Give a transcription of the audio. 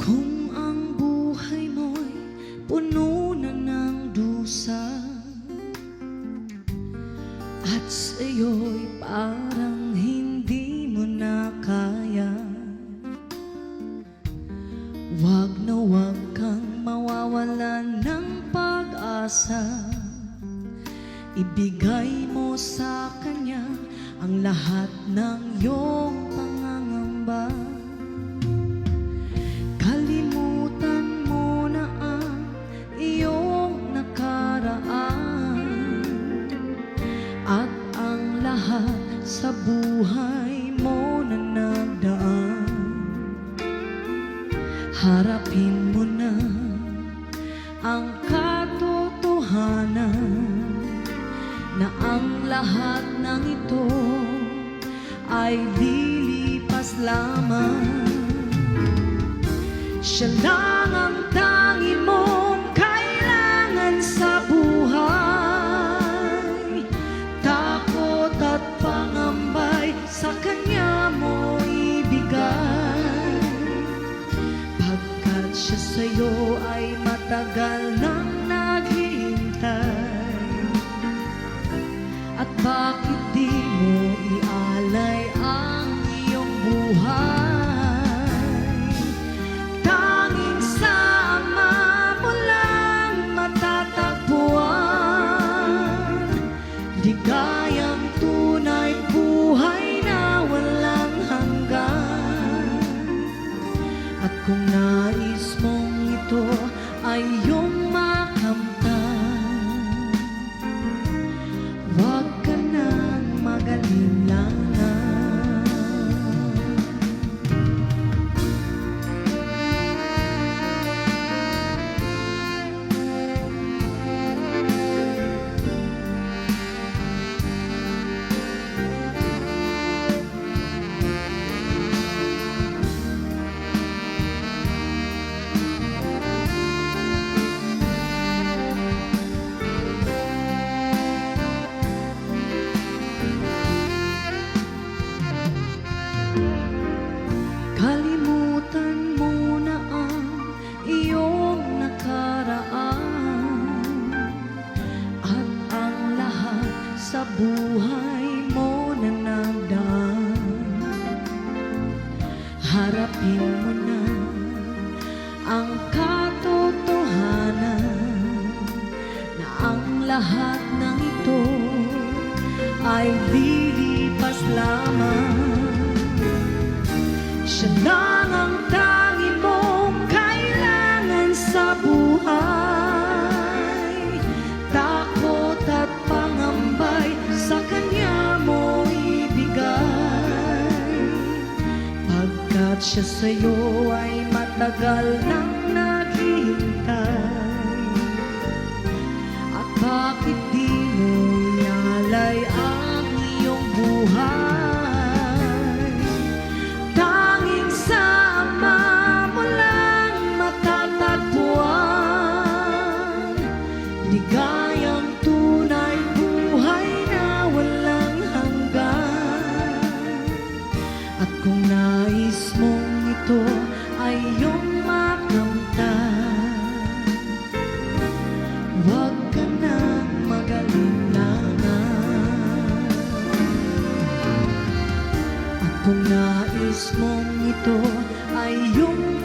Kung ang buhay mo'y puno na ng dusa at sa'yo'y parang hindi mo na kaya, wag na wag kang mawawalan ng pag-asa. Ibigay mo sa kanya ang lahat ng iyong pangangamba. Kalimutan mo na ang iyong nakaraan at ang lahat sa buhay mo na nagdaan. Harapin mo na ang katotohanan na ang lahat ng ito ay lilipas lamang. Siya lang ang tangi mong kailangan sa buhay. Takot at pangambay sa kanya mo ibigay, pagkat siya sa'yo ay matagal nang naghihintay. At bakit di mo ialay ang iyong buhay? Tanging sa Ama mo lang matatagpuan ligayang tunay, buhay na walang hanggan. At kung nais mong ito ay iyong makamtan, wag ka nang mag-alinlangan. Kalimutan mo na ang iyong nakaraan at ang lahat sa buhay mo na nagdaan. Harapin mo na ang katotohanan na ang lahat ng ito ay lilipas lamang. Siya lang ang tangi mong kailangan sa buhay. Takot at pangambay sa kanya mo ibigay, pagkat siya sa'yo ay matagal nang naghihintay. At bakit di mo ialay ang iyong buhay? Ligayang tunay, buhay na walang hanggan. At kung nais mong ito ay iyong makamtan, wag ka nang mag-alinlangan. At kung nais mong ito ay iyong